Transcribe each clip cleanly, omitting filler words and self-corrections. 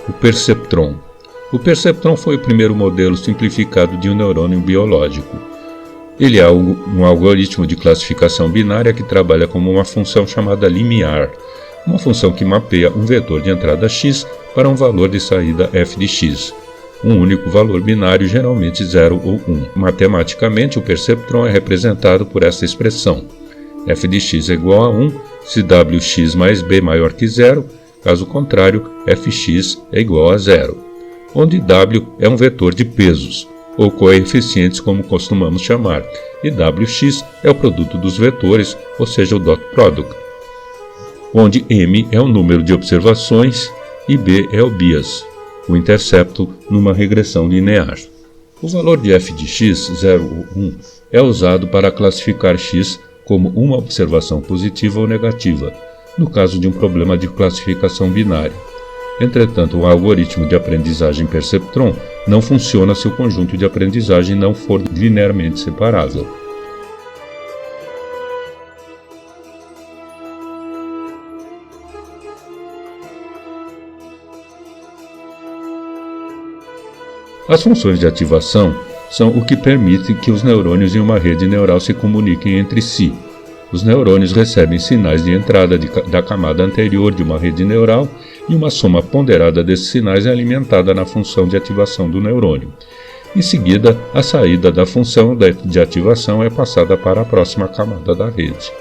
O perceptron. O perceptron foi o primeiro modelo simplificado de um neurônio biológico. Ele é um algoritmo de classificação binária que trabalha como uma função chamada limiar, uma função que mapeia um vetor de entrada x para um valor de saída f de x, um único valor binário, geralmente 0 ou 1. Matematicamente, o perceptron é representado por essa expressão: f de x é igual a 1 se wx mais b maior que 0, caso contrário, fx é igual a 0, onde w é um vetor de pesos, ou coeficientes como costumamos chamar, e wx é o produto dos vetores, ou seja, o dot product, onde m é o número de observações e b é o bias, o intercepto numa regressão linear. O valor de f de x, 0 ou 1, é usado para classificar x como uma observação positiva ou negativa, no caso de um problema de classificação binária. Entretanto, o algoritmo de aprendizagem perceptron não funciona se o conjunto de aprendizagem não for linearmente separável. As funções de ativação são o que permite que os neurônios em uma rede neural se comuniquem entre si. Os neurônios recebem sinais de entrada da camada anterior de uma rede neural e uma soma ponderada desses sinais é alimentada na função de ativação do neurônio. Em seguida, a saída da função de ativação é passada para a próxima camada da rede.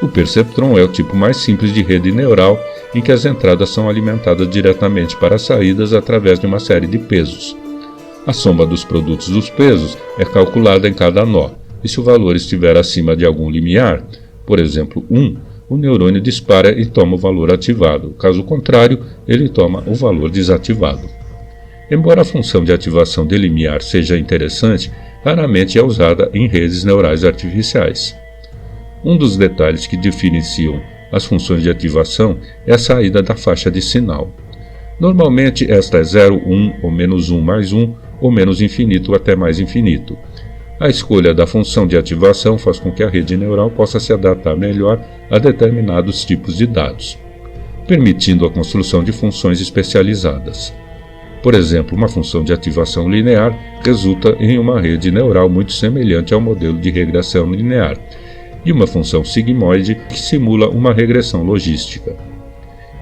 O perceptron é o tipo mais simples de rede neural em que as entradas são alimentadas diretamente para as saídas através de uma série de pesos. A soma dos produtos dos pesos é calculada em cada nó, e se o valor estiver acima de algum limiar, por exemplo 1, o neurônio dispara e toma o valor ativado, caso contrário, ele toma o valor desativado. Embora a função de ativação de limiar seja interessante, raramente é usada em redes neurais artificiais. Um dos detalhes que diferenciam as funções de ativação é a saída da faixa de sinal. Normalmente esta é 0, 1 ou menos 1 mais 1 ou menos infinito até mais infinito. A escolha da função de ativação faz com que a rede neural possa se adaptar melhor a determinados tipos de dados, permitindo a construção de funções especializadas. Por exemplo, uma função de ativação linear resulta em uma rede neural muito semelhante ao modelo de regressão linear, e uma função sigmoide que simula uma regressão logística.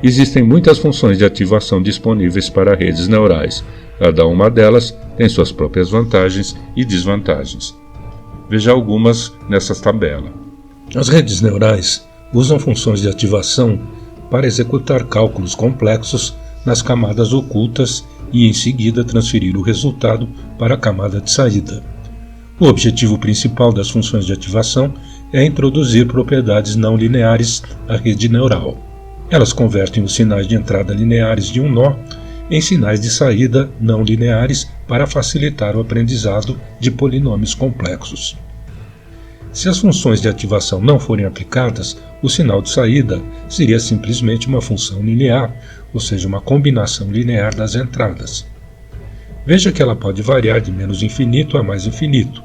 Existem muitas funções de ativação disponíveis para redes neurais. Cada uma delas tem suas próprias vantagens e desvantagens. Veja algumas nessa tabela. As redes neurais usam funções de ativação para executar cálculos complexos nas camadas ocultas e, em seguida, transferir o resultado para a camada de saída. O objetivo principal das funções de ativação é introduzir propriedades não lineares à rede neural. Elas convertem os sinais de entrada lineares de um nó em sinais de saída não lineares para facilitar o aprendizado de polinômios complexos. Se as funções de ativação não forem aplicadas, o sinal de saída seria simplesmente uma função linear, ou seja, uma combinação linear das entradas. Veja que ela pode variar de menos infinito a mais infinito.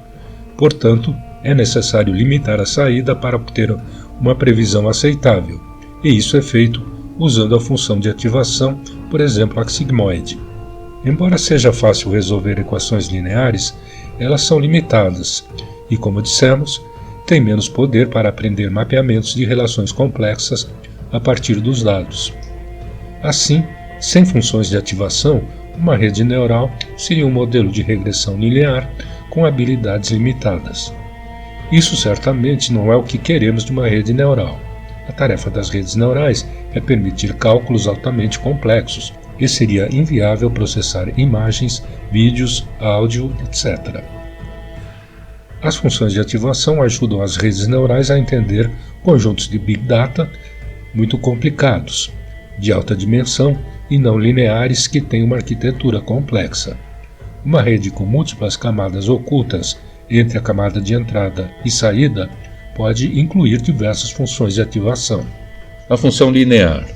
Portanto, é necessário limitar a saída para obter uma previsão aceitável, e isso é feito usando a função de ativação, por exemplo, a sigmoide. Embora seja fácil resolver equações lineares, elas são limitadas e, como dissemos, têm menos poder para aprender mapeamentos de relações complexas a partir dos dados. Assim, sem funções de ativação, uma rede neural seria um modelo de regressão linear com habilidades limitadas. Isso certamente não é o que queremos de uma rede neural. A tarefa das redes neurais é permitir cálculos altamente complexos, e seria inviável processar imagens, vídeos, áudio, etc. As funções de ativação ajudam as redes neurais a entender conjuntos de Big Data muito complicados, de alta dimensão e não lineares que têm uma arquitetura complexa. Uma rede com múltiplas camadas ocultas entre a camada de entrada e saída pode incluir diversas funções de ativação. A função linear.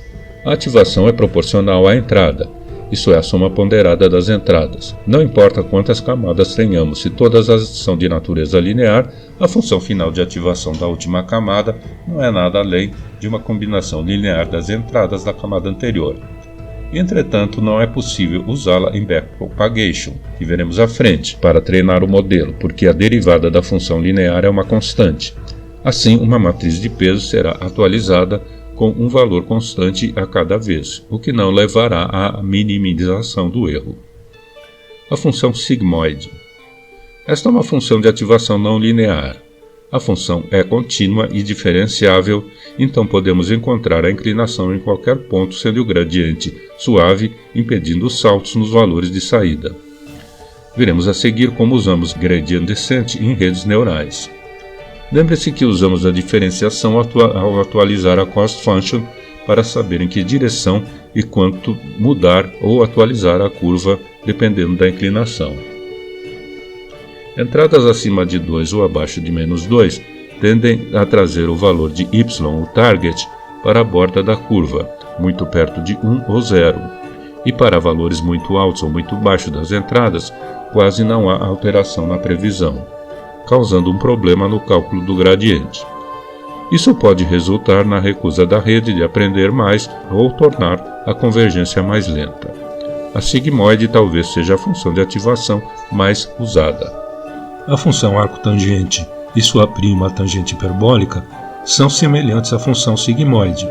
A ativação é proporcional à entrada, isso é, a soma ponderada das entradas. Não importa quantas camadas tenhamos, se todas as são de natureza linear, a função final de ativação da última camada não é nada além de uma combinação linear das entradas da camada anterior. Entretanto, não é possível usá-la em backpropagation, que veremos à frente, para treinar o modelo, porque a derivada da função linear é uma constante. Assim, uma matriz de peso será atualizada com um valor constante a cada vez, o que não levará à minimização do erro. A função sigmoide. Esta é uma função de ativação não linear. A função é contínua e diferenciável, então podemos encontrar a inclinação em qualquer ponto, sendo o gradiente suave, impedindo os saltos nos valores de saída. Veremos a seguir como usamos gradient descent em redes neurais. Lembre-se que usamos a diferenciação ao atualizar a cost function para saber em que direção e quanto mudar ou atualizar a curva, dependendo da inclinação. Entradas acima de 2 ou abaixo de menos 2 tendem a trazer o valor de y, o target, para a borda da curva, muito perto de 1 ou 0, e para valores muito altos ou muito baixos das entradas, quase não há alteração na previsão, causando um problema no cálculo do gradiente. Isso pode resultar na recusa da rede de aprender mais ou tornar a convergência mais lenta. A sigmoide talvez seja a função de ativação mais usada. A função arco-tangente e sua prima, a tangente hiperbólica, são semelhantes à função sigmoide,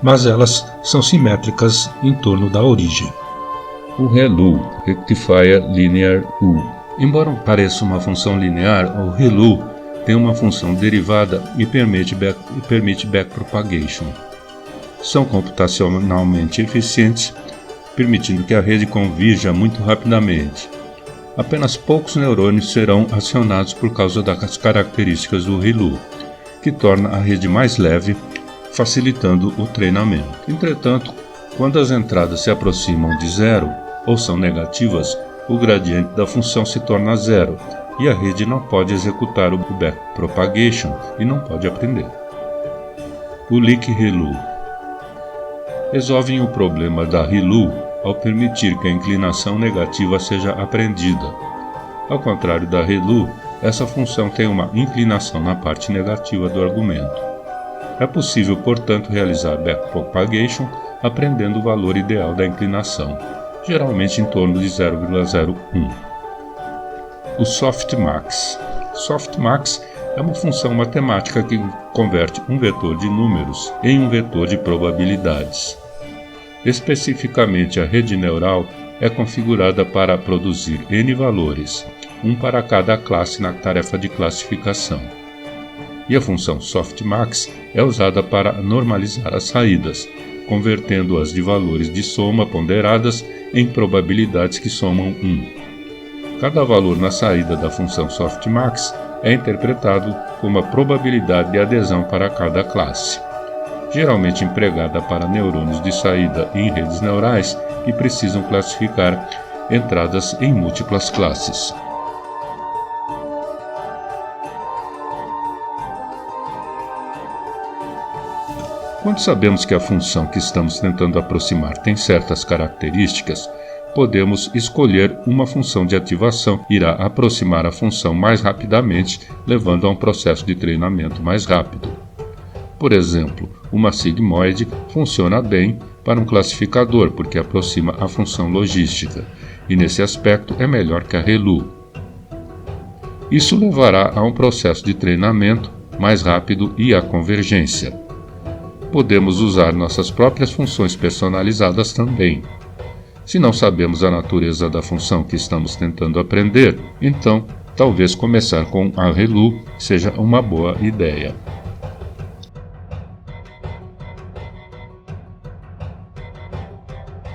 mas elas são simétricas em torno da origem. O ReLU, Rectifier Linear U. Embora pareça uma função linear, o ReLU tem uma função derivada e permite backpropagation. São computacionalmente eficientes, permitindo que a rede convirja muito rapidamente. Apenas poucos neurônios serão acionados por causa das características do ReLU, que torna a rede mais leve, facilitando o treinamento. Entretanto, quando as entradas se aproximam de zero ou são negativas, o gradiente da função se torna zero e a rede não pode executar o backpropagation e não pode aprender. O leak ReLU. Resolvem o problema da ReLU ao permitir que a inclinação negativa seja aprendida. Ao contrário da ReLU, essa função tem uma inclinação na parte negativa do argumento. É possível, portanto, realizar backpropagation aprendendo o valor ideal da inclinação, geralmente em torno de 0,01. O softmax. Softmax é uma função matemática que converte um vetor de números em um vetor de probabilidades. Especificamente, a rede neural é configurada para produzir n valores, um para cada classe na tarefa de classificação. E a função softmax é usada para normalizar as saídas, convertendo-as de valores de soma ponderadas em probabilidades que somam 1. Cada valor na saída da função softmax é interpretado como a probabilidade de adesão para cada classe, geralmente empregada para neurônios de saída em redes neurais que precisam classificar entradas em múltiplas classes. Quando sabemos que a função que estamos tentando aproximar tem certas características, podemos escolher uma função de ativação que irá aproximar a função mais rapidamente, levando a um processo de treinamento mais rápido. Por exemplo, uma sigmoide funciona bem para um classificador porque aproxima a função logística, e nesse aspecto é melhor que a ReLU. Isso levará a um processo de treinamento mais rápido e à convergência. Podemos usar nossas próprias funções personalizadas também. Se não sabemos a natureza da função que estamos tentando aprender, então talvez começar com a ReLU seja uma boa ideia.